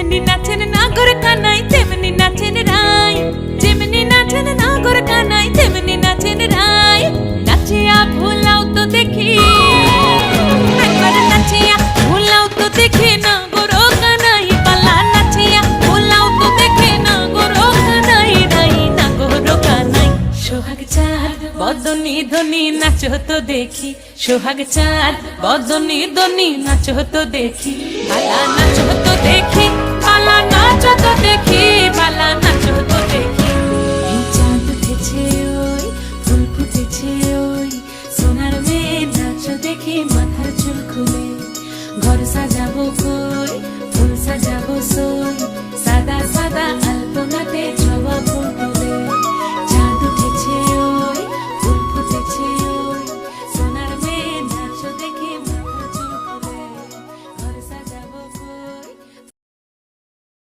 যেমনি নাচেন নাগর কানাই তেমনি নাচেন রাই, যেমনি নাচেন নাগর কানাই তেমনি নাচেন রাই। নাচিয়া ভুলাও তো দেখি, একবার নাচিয়া ভুলাও তো দেখি নাগর কানাই পালা, নাচিয়া ভুলাও তো দেখি নাগর কানাই রাই, নাগর কানাই। সোহাগ চাঁদ বদনি ধনি নাচো তো দেখি, সোহাগ চাঁদ বদনি ধনি নাচো তো দেখি, পালা নাচো তো দেখি।